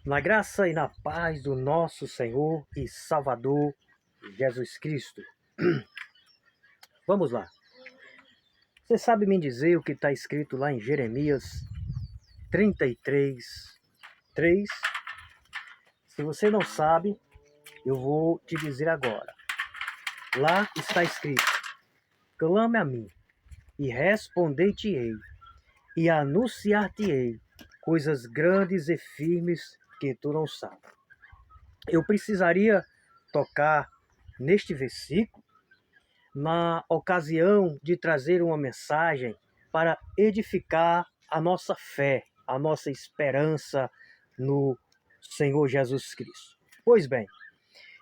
Na graça e na paz do nosso Senhor e Salvador Jesus Cristo. Vamos lá. Você sabe me dizer o que está escrito lá em Jeremias 33, 3? Se você não sabe, eu vou te dizer agora. Lá está escrito: clame a mim, e respondei-te-ei, e anunciar-te-ei coisas grandes e firmes que tu não sabes. Eu precisaria tocar neste versículo na ocasião de trazer uma mensagem para edificar a nossa fé, a nossa esperança no Senhor Jesus Cristo. Pois bem,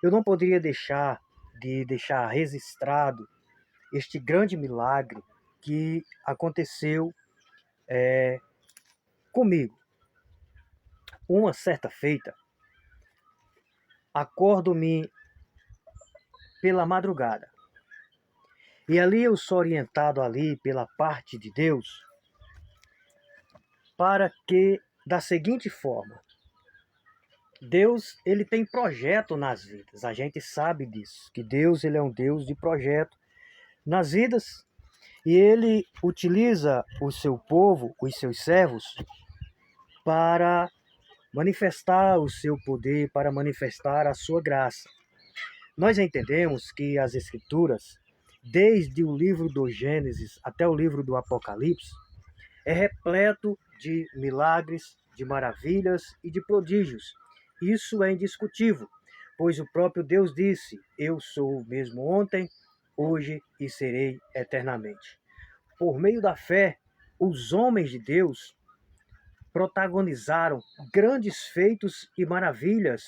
eu não poderia deixar de deixar registrado este grande milagre que aconteceu comigo. Uma certa feita, acordo-me pela madrugada. E ali eu sou orientado ali pela parte de Deus para que, da seguinte forma, Deus, ele tem projeto nas vidas. A gente sabe disso, que Deus, ele é um Deus de projeto nas vidas e ele utiliza o seu povo, os seus servos, para manifestar o seu poder, para manifestar a sua graça. Nós entendemos que as Escrituras, desde o livro do Gênesis até o livro do Apocalipse, é repleto de milagres, de maravilhas e de prodígios. Isso é indiscutível, pois o próprio Deus disse: eu sou o mesmo ontem, hoje e serei eternamente. Por meio da fé, os homens de Deus protagonizaram grandes feitos e maravilhas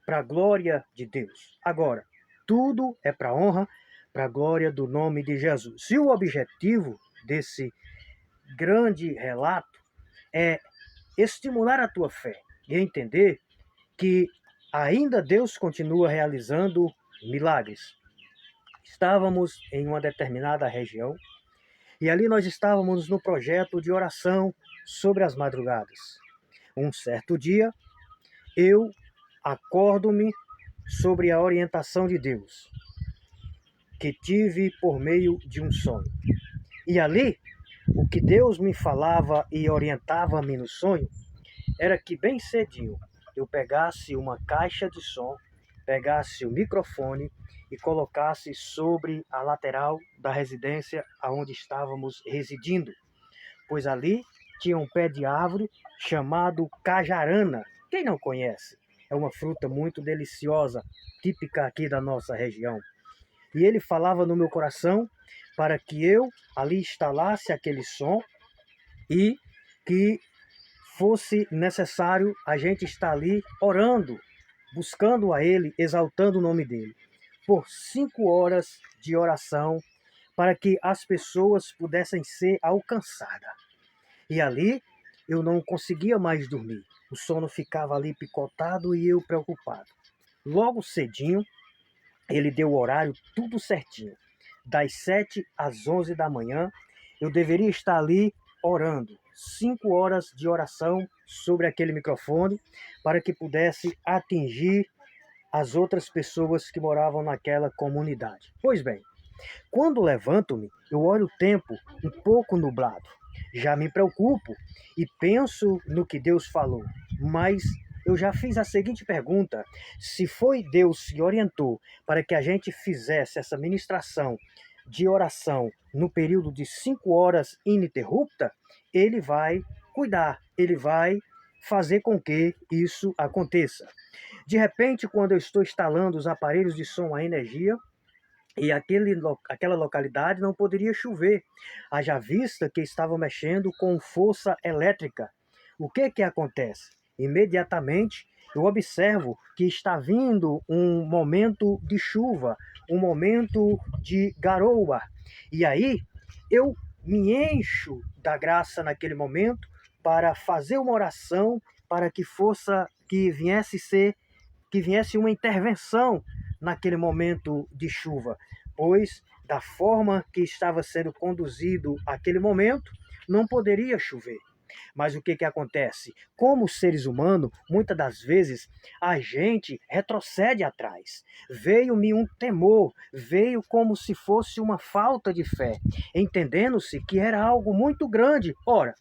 para a glória de Deus. Agora, tudo é para a honra, para a glória do nome de Jesus. E o objetivo desse grande relato é estimular a tua fé e entender que ainda Deus continua realizando milagres. Estávamos em uma determinada região e ali nós estávamos no projeto de oração sobre as madrugadas. Um certo dia, eu acordo-me sobre a orientação de Deus, que tive por meio de um sonho. E ali, o que Deus me falava e orientava-me no sonho era que bem cedinho eu pegasse uma caixa de som, pegasse o microfone e colocasse sobre a lateral da residência aonde estávamos residindo, pois ali tinha um pé de árvore chamado cajarana. Quem não conhece? É uma fruta muito deliciosa, típica aqui da nossa região. E ele falava no meu coração para que eu ali instalasse aquele som e que fosse necessário a gente estar ali orando, buscando a Ele, exaltando o nome dEle, por 5 horas de oração, para que as pessoas pudessem ser alcançadas. E ali eu não conseguia mais dormir, o sono ficava ali picotado e eu preocupado. Logo cedinho, ele deu o horário tudo certinho, das 7 às 11 da manhã, eu deveria estar ali orando, 5 horas de oração sobre aquele microfone, para que pudesse atingir as outras pessoas que moravam naquela comunidade. Pois bem, quando levanto-me, eu olho o tempo um pouco nublado. Já me preocupo e penso no que Deus falou, mas eu já fiz a seguinte pergunta: se foi Deus que orientou para que a gente fizesse essa ministração de oração no período de 5 horas ininterrupta, Ele vai cuidar, Ele vai fazer com que isso aconteça. De repente, quando eu estou instalando os aparelhos de som a energia, e aquela localidade não poderia chover, haja vista que estavam mexendo com força elétrica. O que acontece? Imediatamente eu observo que está vindo um momento de chuva, um momento de garoa. E aí eu me encho da graça naquele momento para fazer uma oração para que viesse uma intervenção naquele momento de chuva, pois da forma que estava sendo conduzido aquele momento, não poderia chover. Mas o que que acontece? Como seres humanos, muitas das vezes a gente retrocede atrás. Veio-me um temor, veio como se fosse uma falta de fé, entendendo-se que era algo muito grande. Ora,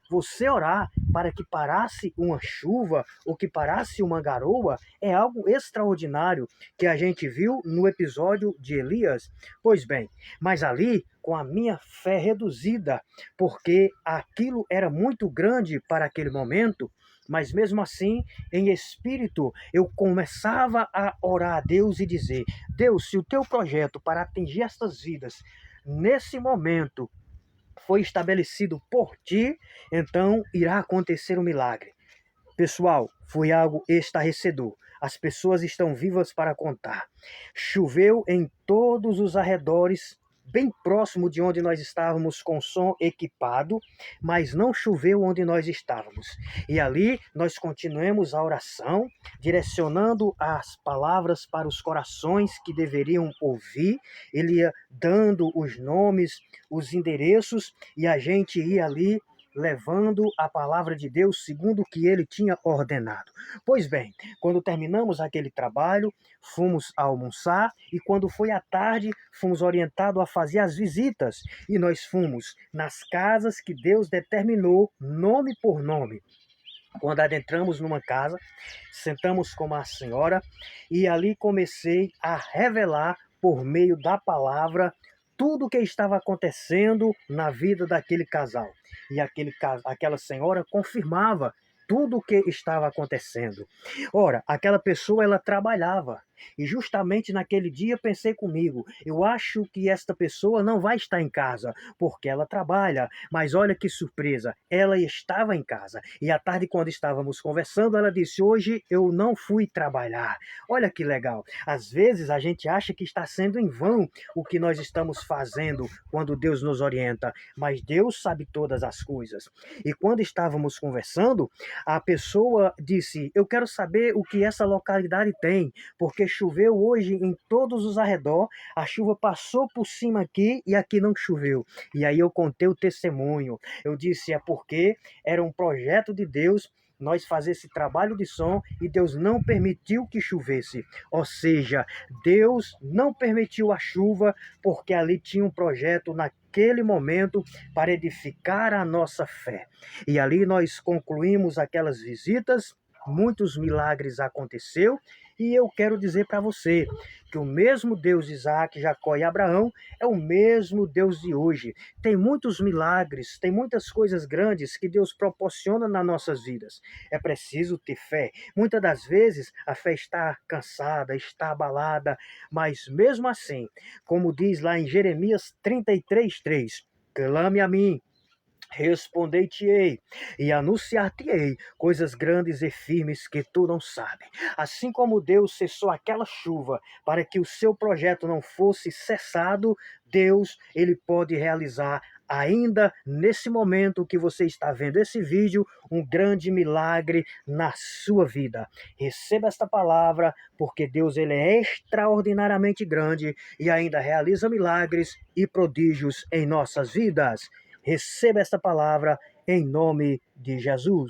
você orar para que parasse uma chuva ou que parasse uma garoa é algo extraordinário que a gente viu no episódio de Elias. Pois bem, mas ali com a minha fé reduzida, porque aquilo era muito grande para aquele momento, mas mesmo assim, em espírito, eu começava a orar a Deus e dizer: Deus, se o teu projeto para atingir estas vidas nesse momento foi estabelecido por ti, então irá acontecer um milagre. Pessoal, foi algo estarrecedor. As pessoas estão vivas para contar. Choveu em todos os arredores, bem próximo de onde nós estávamos com som equipado, mas não choveu onde nós estávamos. E ali nós continuamos a oração, direcionando as palavras para os corações que deveriam ouvir. Ele ia dando os nomes, os endereços, e a gente ia ali levando a palavra de Deus segundo o que ele tinha ordenado. Pois bem, quando terminamos aquele trabalho, fomos almoçar e quando foi à tarde, fomos orientados a fazer as visitas e nós fomos nas casas que Deus determinou, nome por nome. Quando adentramos numa casa, sentamos com a senhora e ali comecei a revelar por meio da palavra tudo o que estava acontecendo na vida daquele casal. E aquela senhora confirmava tudo o que estava acontecendo. Ora, aquela pessoa, ela trabalhava. E justamente naquele dia pensei comigo, eu acho que esta pessoa não vai estar em casa, porque ela trabalha. Mas olha que surpresa, ela estava em casa. E à tarde, quando estávamos conversando, ela disse, hoje eu não fui trabalhar. Olha que legal. Às vezes a gente acha que está sendo em vão o que nós estamos fazendo quando Deus nos orienta, mas Deus sabe todas as coisas. E quando estávamos conversando, a pessoa disse, eu quero saber o que essa localidade tem, porque choveu hoje em todos os arredor, a chuva passou por cima aqui e aqui não choveu. E aí eu contei o testemunho. Eu disse, é porque era um projeto de Deus nós fazer esse trabalho de som e Deus não permitiu que chovesse. Ou seja, Deus não permitiu a chuva porque ali tinha um projeto naquele momento para edificar a nossa fé. E ali nós concluímos aquelas visitas, muitos milagres aconteceu. E eu quero dizer para você que o mesmo Deus de Isaac, Jacó e Abraão é o mesmo Deus de hoje. Tem muitos milagres, tem muitas coisas grandes que Deus proporciona nas nossas vidas. É preciso ter fé. Muitas das vezes a fé está cansada, está abalada, mas mesmo assim, como diz lá em Jeremias 33:3, clame a mim, respondei-te-ei e anunciar-te-ei coisas grandes e firmes que tu não sabes. Assim como Deus cessou aquela chuva para que o seu projeto não fosse cessado, Deus, ele pode realizar ainda nesse momento que você está vendo esse vídeo, um grande milagre na sua vida. Receba esta palavra, porque Deus ele é extraordinariamente grande e ainda realiza milagres e prodígios em nossas vidas. Receba esta palavra em nome de Jesus.